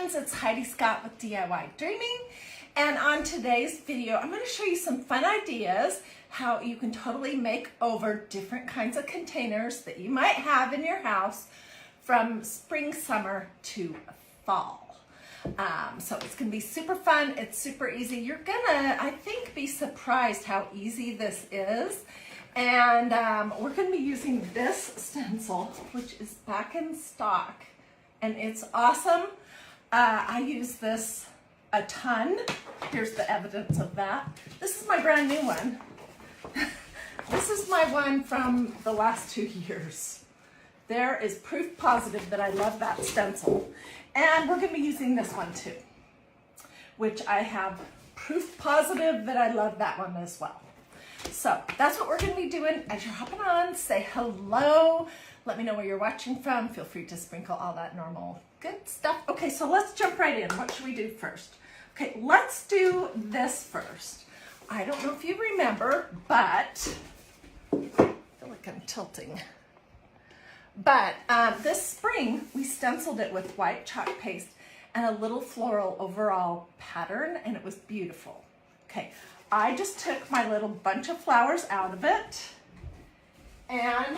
friends, it's Hiedi Scott with DIY and on today's video I'm going to show you some fun ideas how you can totally make over different kinds of containers that you might have in your house from spring, summer to fall. So it's going to be super fun, it's super easy. You're gonna, I think, be surprised how easy this is. And we're going to be using this stencil, which is back in stock, and it's awesome. I use this a ton. Here's the evidence of that. This is my brand new one. This is my one from the last 2 years. There is proof positive that I love that stencil. And we're going to be using this one too, which I have proof positive that I love that one as well. So that's what we're going to be doing. As you're hopping on, say hello. Let me know where you're watching from. Feel free to sprinkle all that normal good stuff. Okay, so let's jump right in. What should we do first? Okay, let's do this first. I don't know if you remember, but I feel like I'm tilting. But this spring, we stenciled it with white chalk paste and a little floral overall pattern, and it was beautiful. Okay, I just took my little bunch of flowers out of it and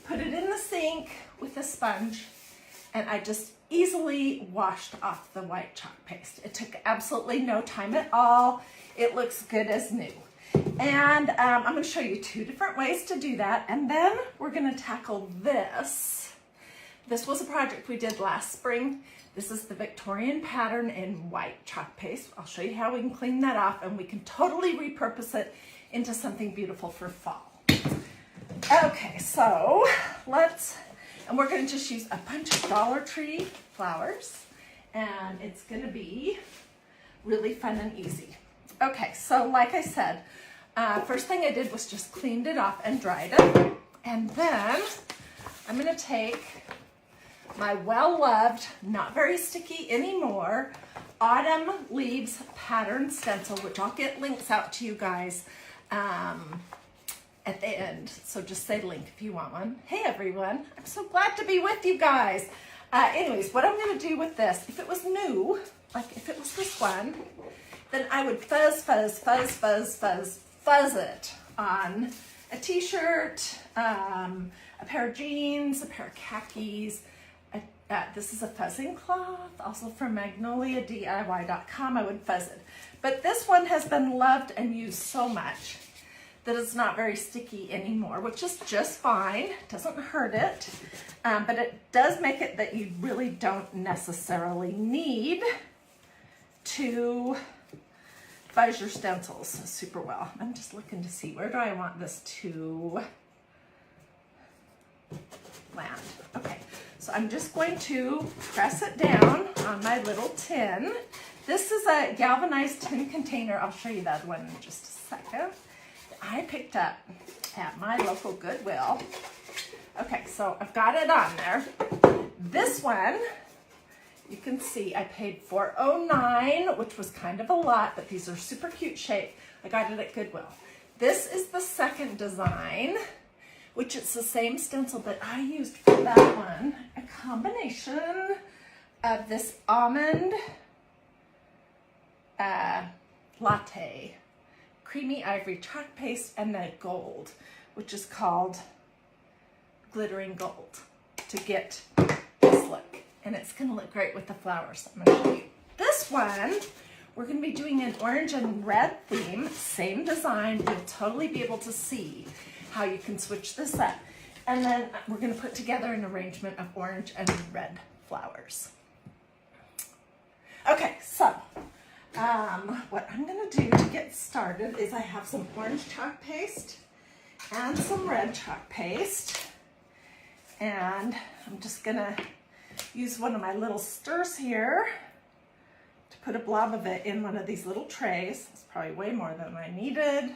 put it in the sink with a sponge, and I just easily washed off the white chalk paste. It took absolutely no time at all. It looks good as new. And I'm going to show you 2 different ways to do that, and then we're going to tackle this. This was a project we did last spring. This is the Victorian pattern in white chalk paste. I'll show you how we can clean that off, and we can totally repurpose it into something beautiful for fall. Okay, so and we're going to just use a bunch of Dollar Tree flowers, and it's going to be really fun and easy. Okay, so like I said, first thing I did was just cleaned it off and dried it. And then I'm going to take my well-loved, not very sticky anymore, Autumn Leaves pattern stencil, which I'll get links out to you guys at the end. So just say link if you want one. Hey everyone, I'm so glad to be with you guys. Anyways, what I'm going to do with this, if it was new, like if it was this one, then I would fuzz it on a t-shirt, a pair of jeans, a pair of khakis. This is a fuzzing cloth, also from magnoliadiy.com. I would fuzz it. But this one has been loved and used so much that it's not very sticky anymore, which is just fine. It doesn't hurt it, but it does make it that you really don't necessarily need to fuzz your stencils super well. I'm just looking to see, where do I want this to land? Okay, so I'm just going to press it down on my little tin. This is a galvanized tin container. I'll show you that one in just a second. I picked up at my local Goodwill. Okay, so I've got it on there. This one, you can see I paid $4.09, which was kind of a lot, but these are super cute shape. I got it at Goodwill. This is the second design, which it's the same stencil, but I used for that one a combination of this almond latte, creamy ivory chalk paste, and the gold, which is called glittering gold, to get this look. And it's going to look great with the flowers. I'm going to show you. This one, we're going to be doing an orange and red theme, same design. You'll totally be able to see how you can switch this up. And then we're going to put together an arrangement of orange and red flowers. Okay, so what I'm going to do to get started is I have some orange chalk paste and some red chalk paste. And I'm just going to use one of my little stirrers here to put a blob of it in one of these little trays. It's probably way more than I needed.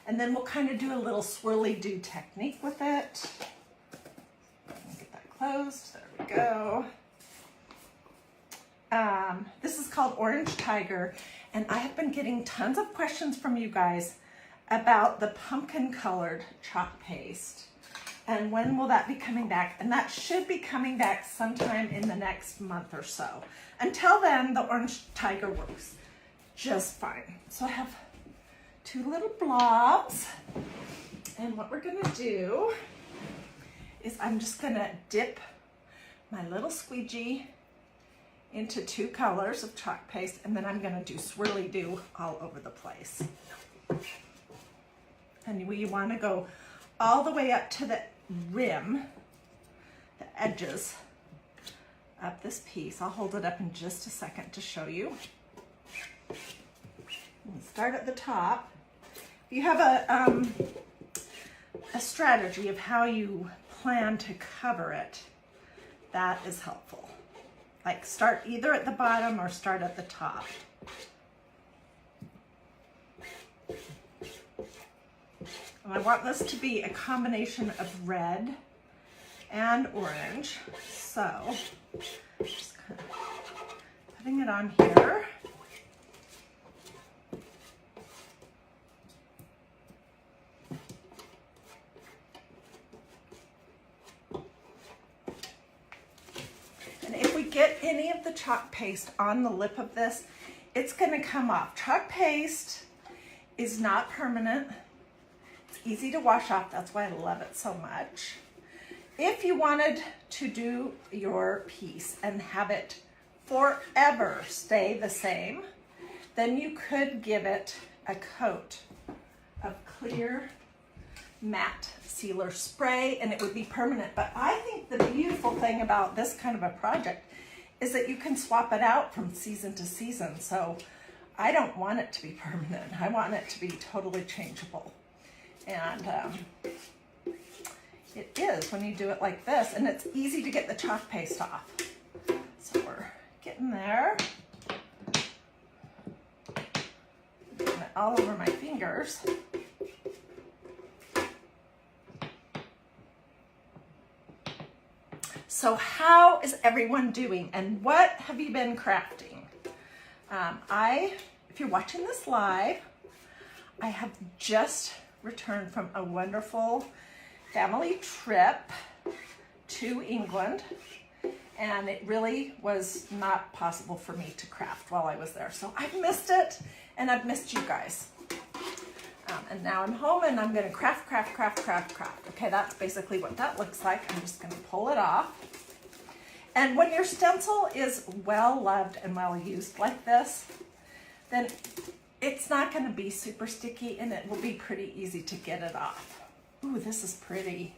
And then we'll kind of do a little swirly-do technique with it. Get that closed. There we go. This is called Orange Tiger, and I have been getting tons of questions from you guys about the pumpkin-colored chalk paste. And when will that be coming back? And that should be coming back sometime in the next month or so. Until then, the orange tiger works just fine. So I have 2 little blobs. And what we're gonna do is I'm just gonna dip my little squeegee into 2 colors of chalk paste, and then I'm gonna do swirly-do all over the place. And we wanna go all the way up to the rim, the edges of this piece. I'll hold it up in just a second to show you. We'll start at the top. If you have a strategy of how you plan to cover it, that is helpful. Like start either at the bottom or start at the top. And I want this to be a combination of red and orange. So just kind of putting it on here. And if we get any of the chalk paste on the lip of this, it's going to come off. Chalk paste is not permanent. Easy to wash off, that's why I love it so much. If you wanted to do your piece and have it forever stay the same, then you could give it a coat of clear matte sealer spray and it would be permanent. But I think the beautiful thing about this kind of a project is that you can swap it out from season to season. So I don't want it to be permanent. I want it to be totally changeable. And it is when you do it like this, and it's easy to get the chalk paste off. So we're getting there. Getting it all over my fingers. So how is everyone doing, and what have you been crafting? If you're watching this live, I have just returned from a wonderful family trip to England, and it really was not possible for me to craft while I was there. So I've missed it, and I've missed you guys. And now I'm home and I'm gonna craft. Okay, that's basically what that looks like. I'm just gonna pull it off. And when your stencil is well loved and well used like this, then it's not gonna be super sticky and it will be pretty easy to get it off. Ooh, this is pretty.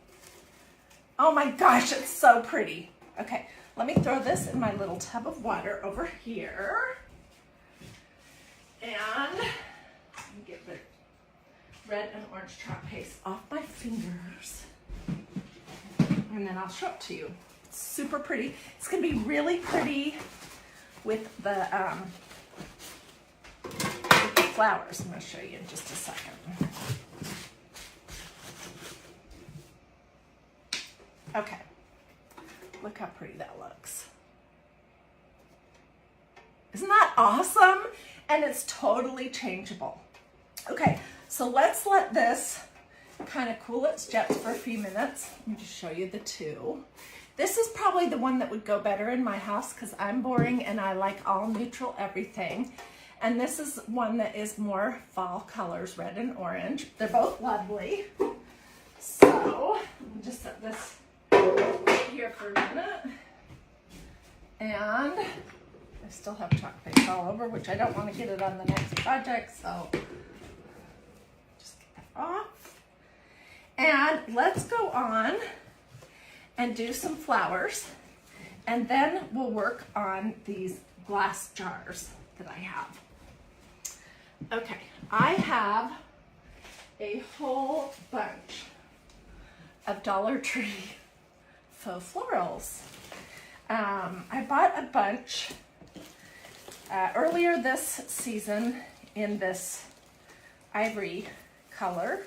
Oh my gosh, it's so pretty. Okay, let me throw this in my little tub of water over here. And let me get the red and orange chalk paste off my fingers. And then I'll show it to you. It's super pretty. It's gonna be really pretty with the flowers. I'm gonna show you in just a second. Okay, look how pretty that looks. Isn't that awesome? And it's totally changeable. Okay, so let's let this kind of cool its jets for a few minutes. Let me just show you the two. This is probably the one that would go better in my house because I'm boring and I like all neutral everything. And this is one that is more fall colors, red and orange. They're both lovely. So, I'll just set this here for a minute. And I still have chalk paste all over, which I don't want to get it on the next project, so just get that off. And let's go on and do some flowers, and then we'll work on these glass jars that I have. Okay, I have a whole bunch of Dollar Tree faux florals. I bought a bunch earlier this season in this ivory color.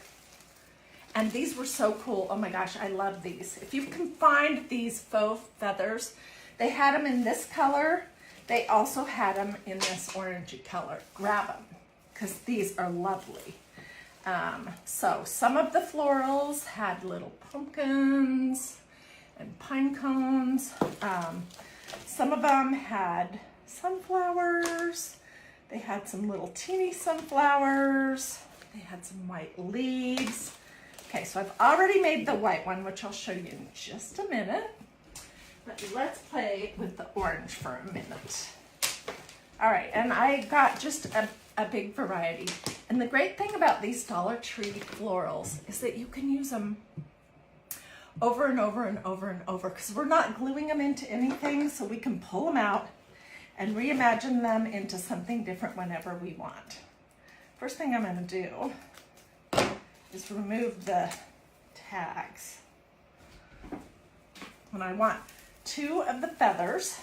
And these were so cool. Oh my gosh, I love these. If you can find these faux feathers, they had them in this color. They also had them in this orangey color. Grab them, because these are lovely. So some of the florals had little pumpkins and pine cones. Some of them had sunflowers. They had some little teeny sunflowers. They had some white leaves. Okay, so I've already made the white one, which I'll show you in just a minute. But let's play with the orange for a minute. All right, and I got just a big variety. And the great thing about these Dollar Tree florals is that you can use them over and over and over and over, because we're not gluing them into anything, so we can pull them out and reimagine them into something different whenever we want. First thing I'm going to do is remove the tags. And I want 2 of the feathers.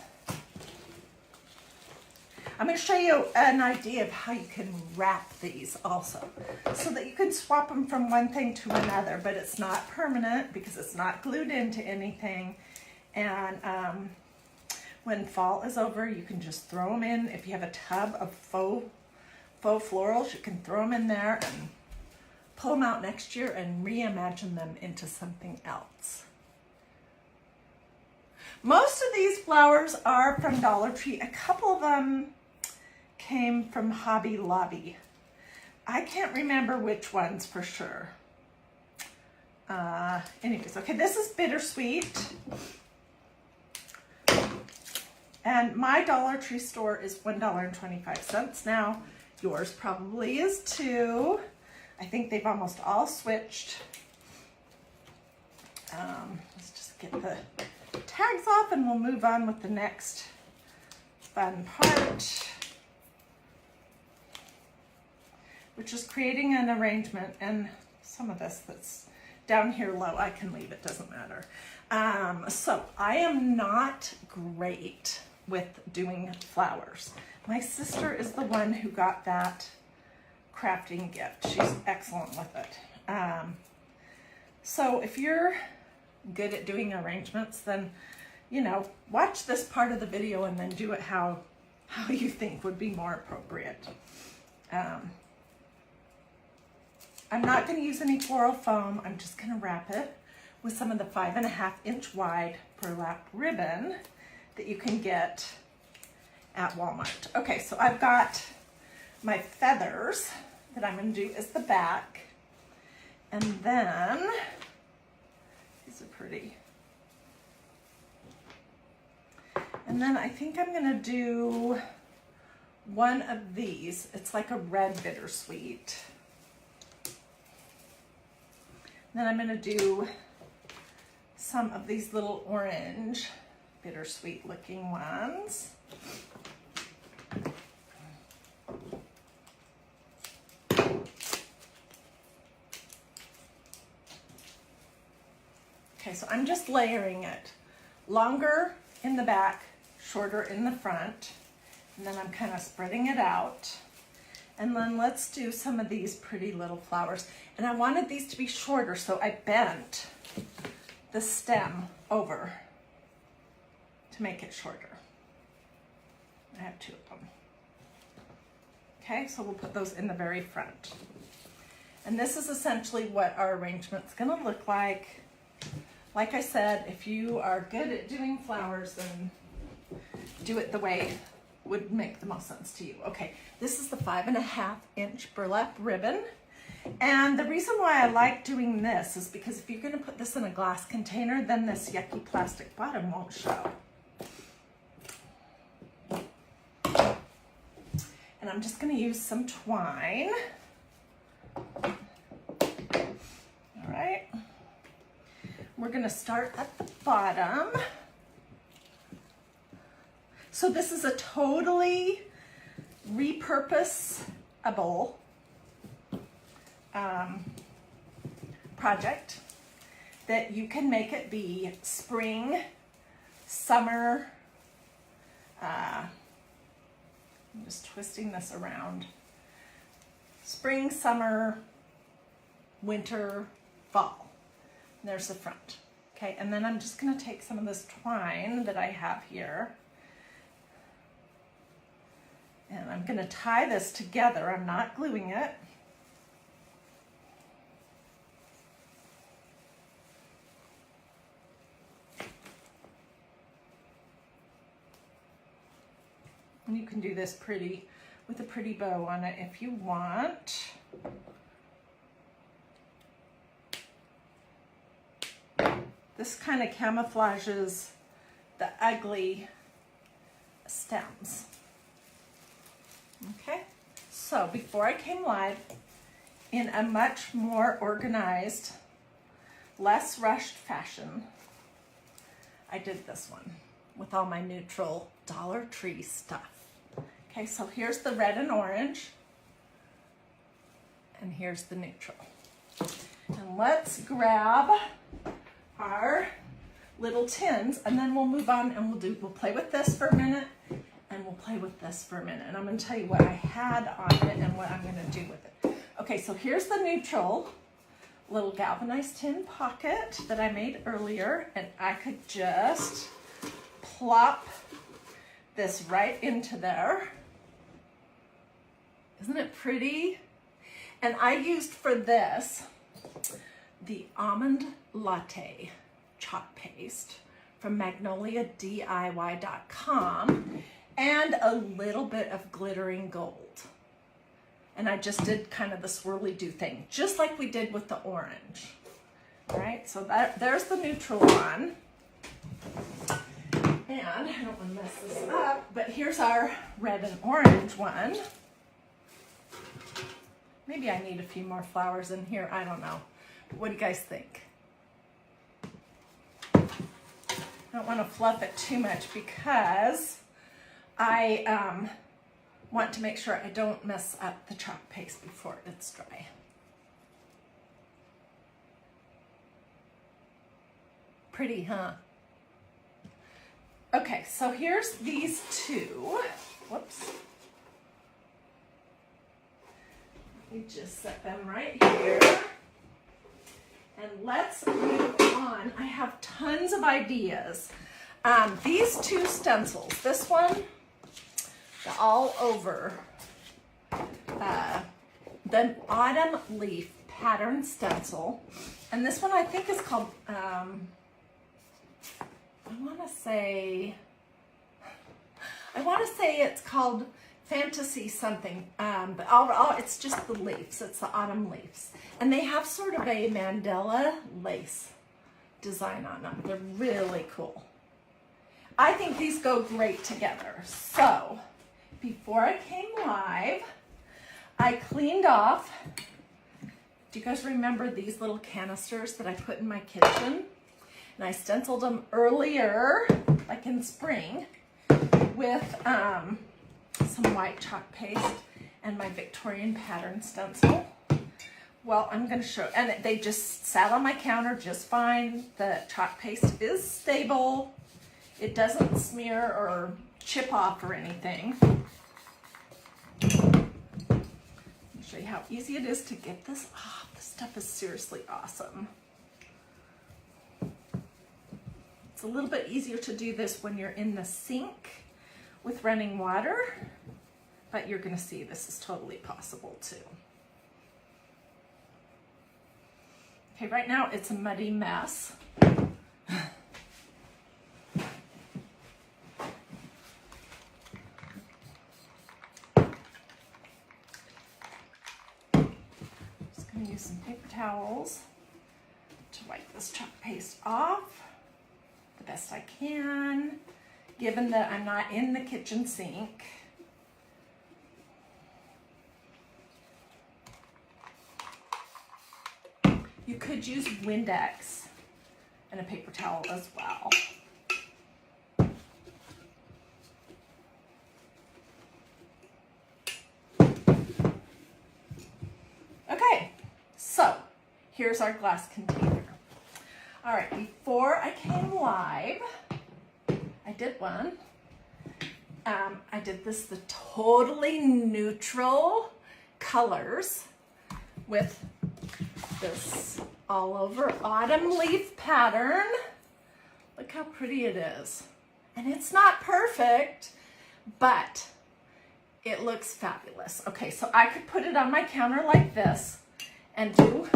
I'm going to show you an idea of how you can wrap these also, so that you can swap them from one thing to another, but it's not permanent because it's not glued into anything. And when fall is over, you can just throw them in. If you have a tub of faux florals, you can throw them in there and pull them out next year and reimagine them into something else. Most of these flowers are from Dollar Tree. A couple of them came from Hobby Lobby. I can't remember which ones for sure. Anyways, okay, this is bittersweet. And my Dollar Tree store is $1.25. Now, yours probably is too. I think they've almost all switched. Let's just get the tags off and we'll move on with the next fun part, which is creating an arrangement. And some of this that's down here low, I can leave, it doesn't matter. So I am not great with doing flowers. My sister is the one who got that crafting gift. She's excellent with it. So if you're good at doing arrangements, then, you know, watch this part of the video and then do it how you think would be more appropriate. I'm not going to use any floral foam. I'm just going to wrap it with some of the 5.5-inch wide burlap ribbon that you can get at Walmart. Okay, so I've got my feathers that I'm going to do as the back. And then, these are pretty. And then I think I'm going to do one of these. It's like a red bittersweet. Then I'm going to do some of these little orange bittersweet looking ones. Okay, so I'm just layering it. Longer in the back, shorter in the front. And then I'm kind of spreading it out. And then let's do some of these pretty little flowers. And I wanted these to be shorter, so I bent the stem over to make it shorter. I have 2 of them. Okay, so we'll put those in the very front. And this is essentially what our arrangement's gonna look like. Like I said, if you are good at doing flowers, then do it the way would make the most sense to you. Okay, this is the 5.5-inch burlap ribbon. And the reason why I like doing this is because if you're gonna put this in a glass container, then this yucky plastic bottom won't show. And I'm just gonna use some twine. All right. We're gonna start at the bottom. So this is a totally repurposable project that you can make it be spring, summer. I'm just twisting this around. Spring, summer, winter, fall. And there's the front. Okay, and then I'm just gonna take some of this twine that I have here, and I'm gonna tie this together. I'm not gluing it. And you can do this pretty, with a pretty bow on it if you want. This kind of camouflages the ugly stems. Okay, so before I came live, in a much more organized, less rushed fashion, I did this one with all my neutral Dollar Tree stuff. Okay, so here's the red and orange, and here's the neutral. And let's grab our little tins, and then we'll move on and we'll play with this for a minute, and we'll play with this for a minute. And I'm going to tell you what I had on it and what I'm going to do with it. Okay, so here's the neutral little galvanized tin pocket that I made earlier, and I could just plop this right into there. Isn't it pretty? And I used for this the almond latte chalk paste from magnoliadiy.com and a little bit of glittering gold. And I just did kind of the swirly do thing, just like we did with the orange. All right, so there's the neutral one. And I don't want to mess this up, but here's our red and orange one. Maybe I need a few more flowers in here, I don't know. What do you guys think? I don't want to fluff it too much because I want to make sure I don't mess up the chalk paste before it's dry. Pretty, huh? Okay, so here's these two. Whoops. Let me just set them right here. And let's move on. I have tons of ideas. These two stencils, this one, the all over, the autumn leaf pattern stencil. And this one I think is called, I want to say it's called Fantasy something, but it's just the leaves. It's the autumn leaves. And they have sort of a mandala lace design on them. They're really cool. I think these go great together. So before I came live, I cleaned off, do you guys remember these little canisters that I put in my kitchen? And I stenciled them earlier, like in spring, with some white chalk paste and my Victorian pattern stencil. Well, I'm going to show, and they just sat on my counter just fine. The chalk paste is stable. It doesn't smear or chip off or anything. Let me show you how easy it is to get this off. This stuff is seriously awesome. It's a little bit easier to do this when you're in the sink with running water, but you're going to see this is totally possible too. Okay, right now it's a muddy mess. Just going to use some paper towels to wipe this chalk paste off the best I can, given that I'm not in the kitchen sink. You could use Windex and a paper towel as well. Okay, so here's our glass container. All right, before I came live, I did one. I did this the totally neutral colors with this all over autumn leaf pattern. Look how pretty it is. And it's not perfect, but it looks fabulous. Okay, so I could put it on my counter like this and do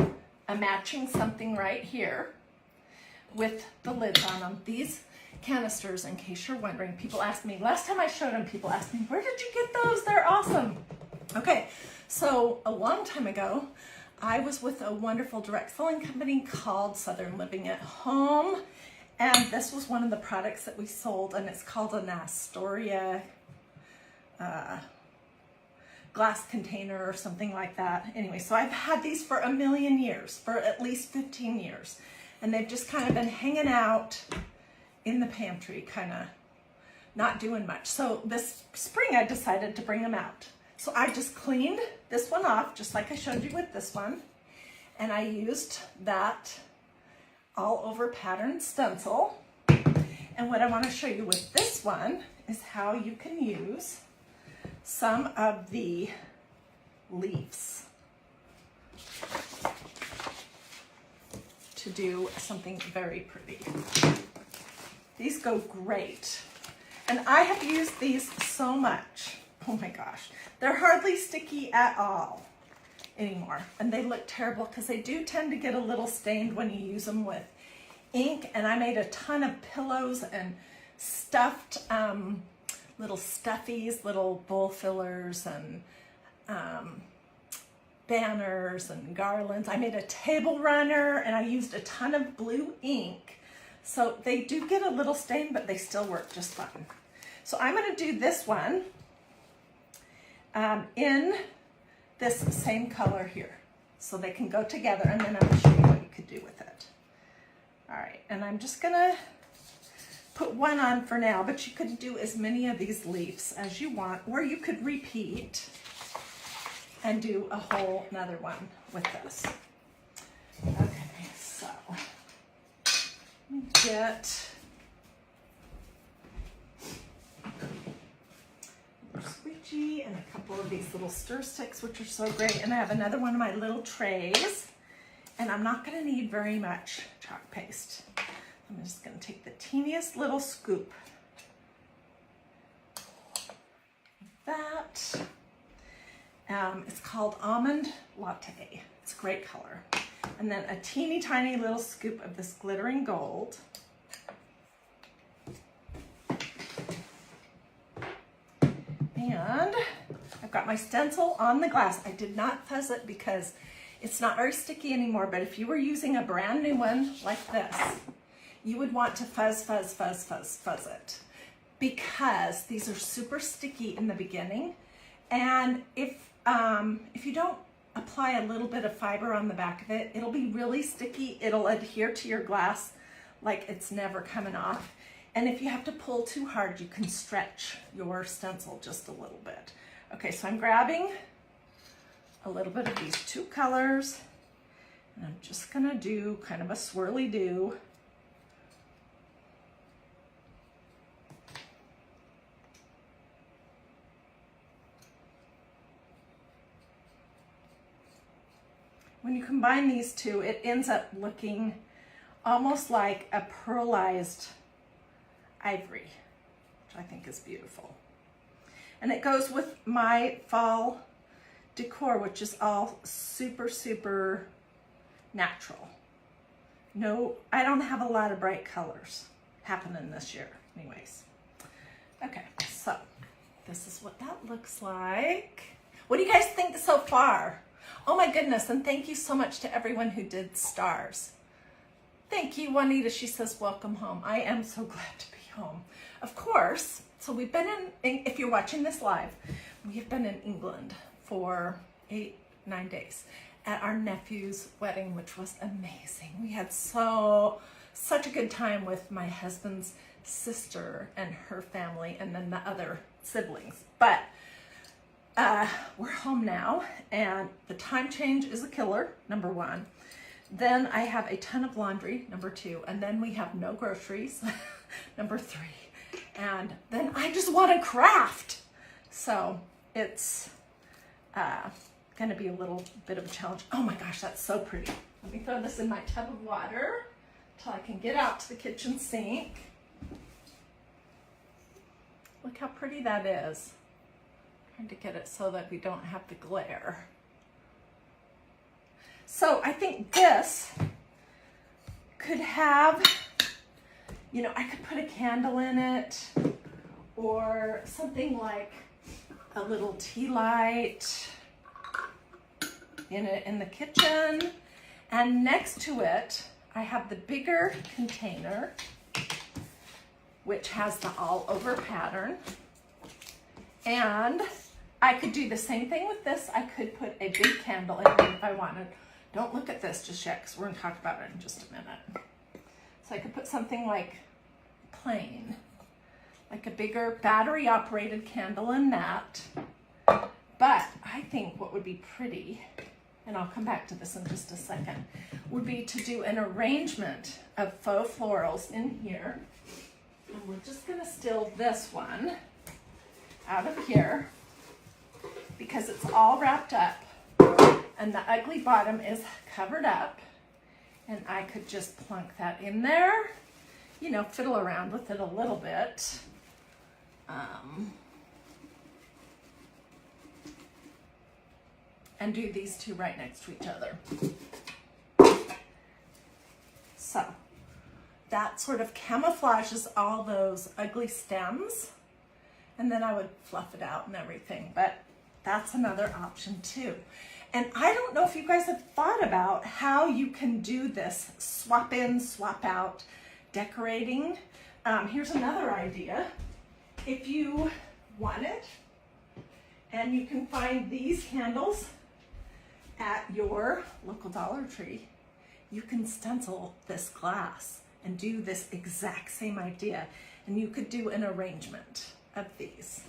a matching something right here with the lids on them. These, canisters, in case you're wondering. People asked me, last time I showed them, people asked me, where did you get those? They're awesome. Okay, so a long time ago, I was with a wonderful direct selling company called Southern Living at Home, and this was one of the products that we sold, and it's called an Astoria glass container or something like that. Anyway, so I've had these for a million years, for at least 15 years, and they've just kind of been hanging out in the pantry, kind of not doing much. So this spring I decided to bring them out. So I just cleaned this one off, just like I showed you with this one. And I used that all over pattern stencil. And what I want to show you with this one is how you can use some of the leaves to do something very pretty. These go great. And I have used these so much. Oh my gosh. They're hardly sticky at all anymore. And they look terrible because they do tend to get a little stained when you use them with ink. And I made a ton of pillows and stuffed little stuffies, little bowl fillers and banners and garlands. I made a table runner and I used a ton of blue ink. So they do get a little stained, but they still work just fine. So I'm going to do this one in this same color here. So they can go together, and then I'm going to show you what you could do with it. All right, and I'm just going to put one on for now, but you could do as many of these leaves as you want, or you could repeat and do a whole another one with this. Okay, so let me get squeegee and a couple of these little stir sticks, which are so great. And I have another one of my little trays, and I'm not going to need very much chalk paste. I'm just going to take the teeniest little scoop. That it's called Almond Latte. It's a great color. And then a teeny tiny little scoop of this glittering gold. And I've got my stencil on the glass. I did not fuzz it because it's not very sticky anymore, but if you were using a brand new one like this, you would want to fuzz it, because these are super sticky in the beginning. And if you don't apply a little bit of fiber on the back of it, it'll be really sticky. It'll adhere to your glass like it's never coming off. And if you have to pull too hard, you can stretch your stencil just a little bit. Okay, so I'm grabbing a little bit of these two colors, and I'm just gonna do kind of a swirly do. When you combine these two, it ends up looking almost like a pearlized ivory, which I think is beautiful. And it goes with my fall decor, which is all super, super natural. No, I don't have a lot of bright colors happening this year anyways. Okay, so this is what that looks like. What do you guys think so far? Oh my goodness, and thank you so much to everyone who did stars. Thank you, Juanita. She says, welcome home. I am so glad to be home. Of course, so we've been in, if you're watching this live, we've been in England for 8-9 days at our nephew's wedding, which was amazing. We had such a good time with my husband's sister and her family, and then the other siblings. But we're home now, and the time change is a killer, number one. Then I have a ton of laundry, number two, and then we have no groceries, number three. And then I just want to craft. So it's going to be a little bit of a challenge. Oh my gosh, that's so pretty. Let me throw this in my tub of water till I can get out to the kitchen sink. Look how pretty that is. Trying to get it so that we don't have the glare. So I think this could have You know, I could put a candle in it, or something like a little tea light in the kitchen. And next to it, I have the bigger container, which has the all over pattern. And I could do the same thing with this. I could put a big candle in it if I wanted. Don't look at this just yet, because we're gonna talk about it in just a minute. So I could put something like plain, like a bigger battery operated candle in that. But I think what would be pretty, and I'll come back to this in just a second, would be to do an arrangement of faux florals in here. And we're just gonna steal this one out of here because it's all wrapped up and the ugly bottom is covered up. And I could just plunk that in there, you know, fiddle around with it a little bit. And do these two right next to each other. So that sort of camouflages all those ugly stems. And then I would fluff it out and everything, but that's another option too. And I don't know if you guys have thought about how you can do this swap in, swap out decorating. Here's another idea. If you want it, and you can find these candles at your local Dollar Tree, you can stencil this glass and do this exact same idea. And you could do an arrangement of these.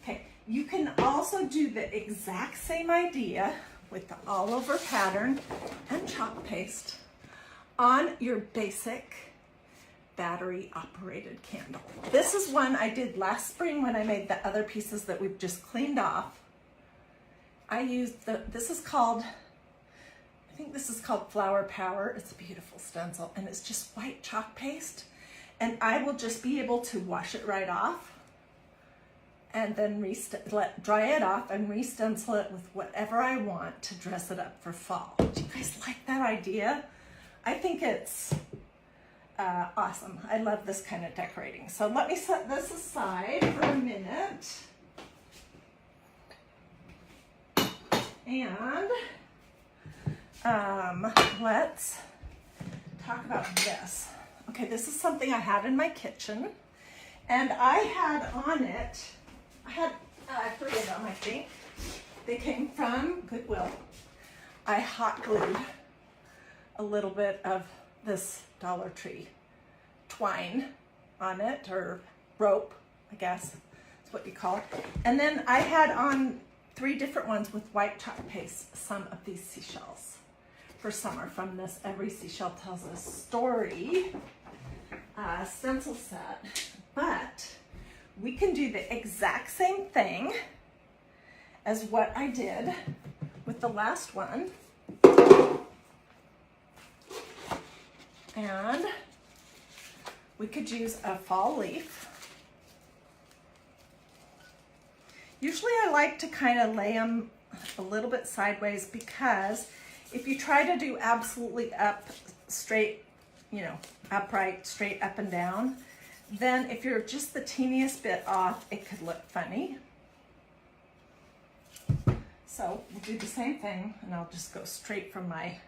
Okay, you can also do the exact same idea with the all over pattern and chalk paste on your basic battery operated candle. This is one I did last spring when I made the other pieces that we've just cleaned off. I used this is called, I think this is called Flower Power. It's a beautiful stencil and it's just white chalk paste. And I will just be able to wash it right off and then dry it off and re-stencil it with whatever I want to dress it up for fall. Do you guys like that idea? I think it's awesome. I love this kind of decorating. So let me set this aside for a minute. And let's talk about this. Okay, this is something I had in my kitchen, and I had on it, I had 3 of them, I think. They came from Goodwill. I hot glued a little bit of this Dollar Tree twine on it, or rope, I guess that's what you call it. And then I had on 3 different ones with white chalk paste, some of these seashells for summer from this Every Seashell Tells a Story stencil set. But we can do the exact same thing as what I did with the last one. And we could use a fall leaf. Usually I like to kind of lay them a little bit sideways, because if you try to do absolutely up, straight, you know, upright, straight up and down, then if you're just the teeniest bit off, it could look funny. So we'll do the same thing, and I'll just go straight from my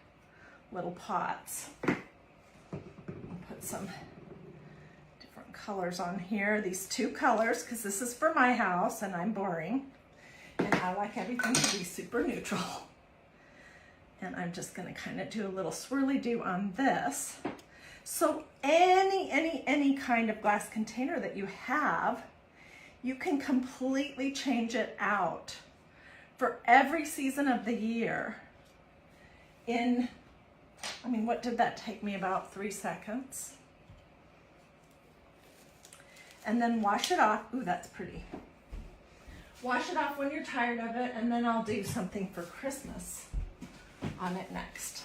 little pots. Put some different colors on here. These 2 colors, because this is for my house and I'm boring. And I like everything to be super neutral. And I'm just gonna kind of do a little swirly-do on this. So any kind of glass container that you have, you can completely change it out for every season of the year. I mean, what did that take me? About 3 seconds. And then wash it off. Ooh, that's pretty. Wash it off when you're tired of it, and then I'll do something for Christmas on it next.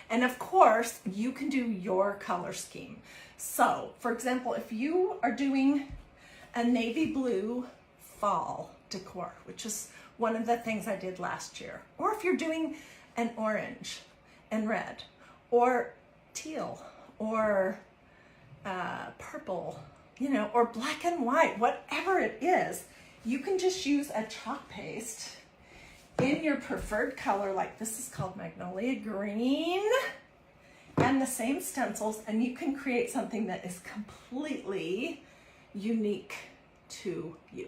And of course, you can do your color scheme. So, for example, if you are doing a navy blue fall decor, which is one of the things I did last year, or if you're doing an orange and red, or teal, or purple, you know, or black and white, whatever it is, you can just use a chalk paste in your preferred color, like this is called Magnolia Green, and the same stencils, and you can create something that is completely unique to you.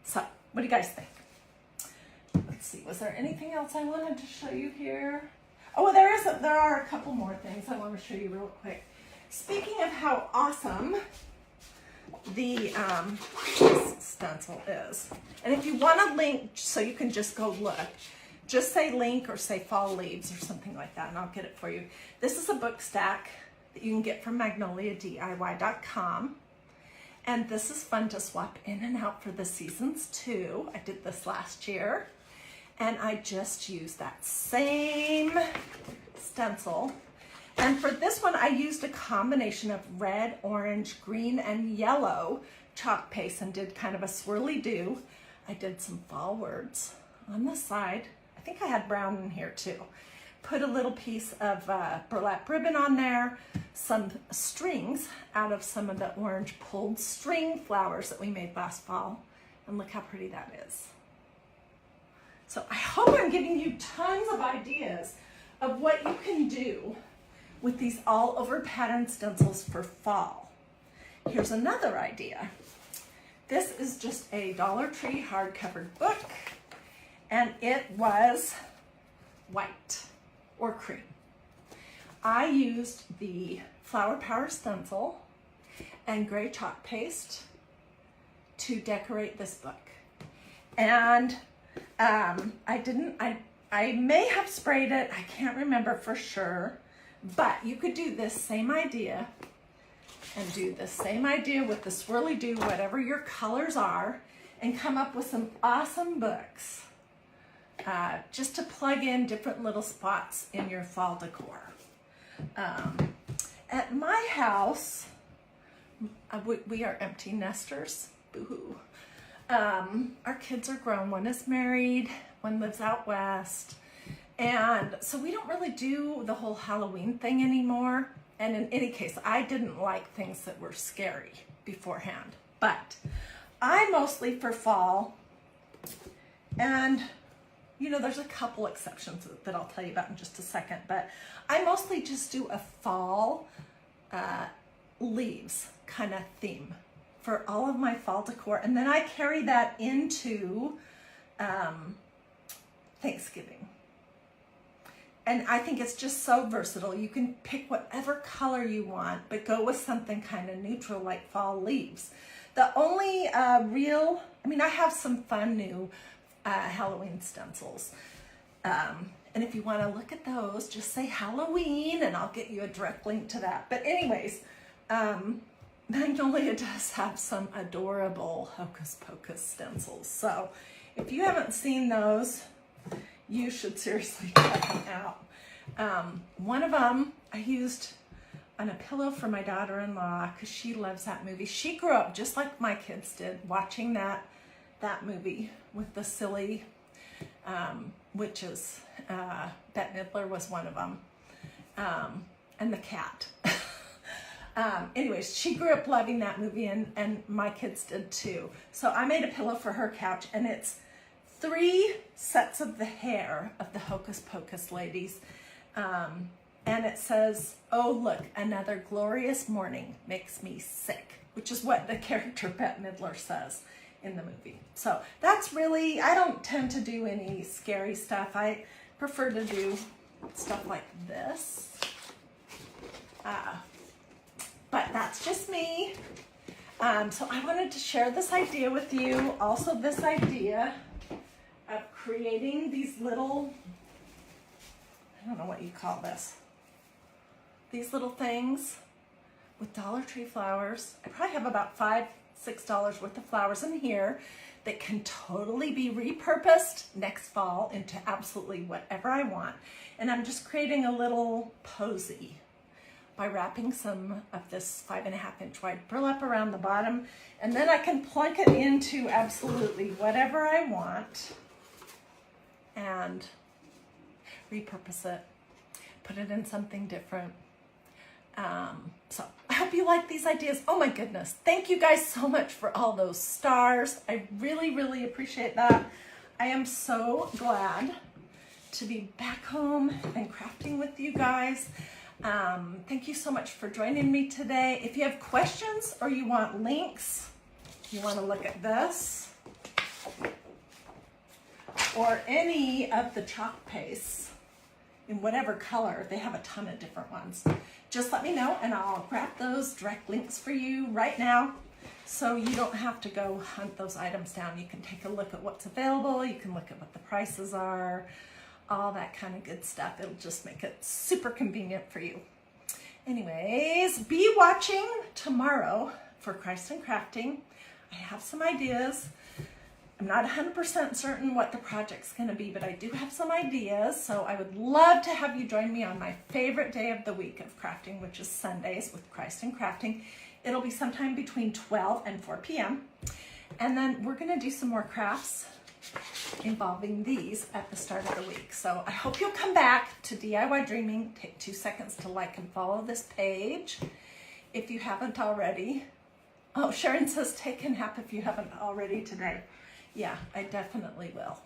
So, what do you guys think? Let's see, was there anything else I wanted to show you here? Oh, there are a couple more things I want to show you real quick. Speaking of how awesome the this stencil is, and if you want a link so you can just go look, just say link or say fall leaves or something like that and I'll get it for you. This is a book stack that you can get from magnoliadiy.com, and this is fun to swap in and out for the seasons too. I did this last year, and I just used that same stencil. And for this one, I used a combination of red, orange, green, and yellow chalk paste and did kind of a swirly-do. I did some fall words on the side. I think I had brown in here too. Put a little piece of burlap ribbon on there, some strings out of some of the orange pulled string flowers that we made last fall. And look how pretty that is. So I hope I'm giving you tons of ideas of what you can do with these all over pattern stencils for fall. Here's another idea. This is just a Dollar Tree hardcover book, and it was white or cream. I used the Flower Power stencil and gray chalk paste to decorate this book. And I may have sprayed it, I can't remember for sure, but you could do this same idea and do the same idea with the swirly-do, whatever your colors are, and come up with some awesome books just to plug in different little spots in your fall decor. At my house, we are empty nesters, boo-hoo. Our kids are grown. One is married, one lives out west. And so we don't really do the whole Halloween thing anymore. And in any case, I didn't like things that were scary beforehand. But I mostly for fall, and you know, there's a couple exceptions that I'll tell you about in just a second, but I mostly just do a fall leaves kind of theme for all of my fall decor. And then I carry that into Thanksgiving. And I think it's just so versatile. You can pick whatever color you want, but go with something kind of neutral like fall leaves. The only I have some fun new Halloween stencils. And if you want to look at those, just say Halloween and I'll get you a direct link to that. But anyways, Magnolia does have some adorable Hocus Pocus stencils. So if you haven't seen those, you should seriously check them out. One of them I used on a pillow for my daughter-in-law because she loves that movie. She grew up just like my kids did, watching that movie with the silly witches. Bette Midler was one of them, and the cat. Anyways, she grew up loving that movie, and my kids did too. So I made a pillow for her couch, and it's 3 sets of the hair of the Hocus Pocus ladies. And it says, "Oh, look, another glorious morning makes me sick," which is what the character Bette Midler says in the movie. So that's really, I don't tend to do any scary stuff. I prefer to do stuff like this. But that's just me. So I wanted to share this idea with you. Also this idea of creating these little, I don't know what you call this, these little things with Dollar Tree flowers. I probably have about $5, $6 worth of flowers in here that can totally be repurposed next fall into absolutely whatever I want. And I'm just creating a little posy by wrapping some of this 5.5-inch wide burlap around the bottom. And then I can plunk it into absolutely whatever I want and repurpose it, put it in something different. So I hope you like these ideas. Oh my goodness. Thank you guys so much for all those stars. I really, really appreciate that. I am so glad to be back home and crafting with you guys. Thank you so much for joining me today. If you have questions or you want links, you want to look at this or any of the chalk pastes in whatever color, they have a ton of different ones. Just let me know and I'll grab those direct links for you right now so you don't have to go hunt those items down. You can take a look at what's available, you can look at what the prices are, all that kind of good stuff. It'll just make it super convenient for you. Anyways, be watching tomorrow for Christ and Crafting. I have some ideas. I'm not 100% certain what the project's going to be, but I do have some ideas. So I would love to have you join me on my favorite day of the week of crafting, which is Sundays with Christ and Crafting. It'll be sometime between 12 and 4 p.m. And then we're going to do some more crafts involving these at the start of the week. So I hope you'll come back to DIY Dreaming. Take 2 seconds to like and follow this page if you haven't already. Oh, Sharon says take a nap if you haven't already today. Yeah, I definitely will.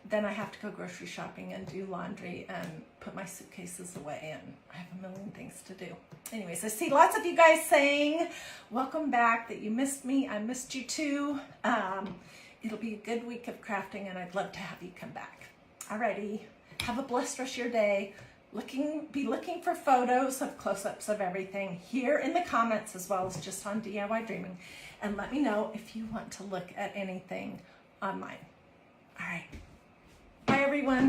Then I have to go grocery shopping and do laundry and put my suitcases away, and I have a million things to do. Anyways, I see lots of you guys saying, welcome back, that you missed me. I missed you too. It'll be a good week of crafting, and I'd love to have you come back. Alrighty, have a blessed rest of your day. Be looking for photos of close-ups of everything here in the comments as well as just on DIY Dreaming. And let me know if you want to look at anything on mine. All right. Bye, everyone.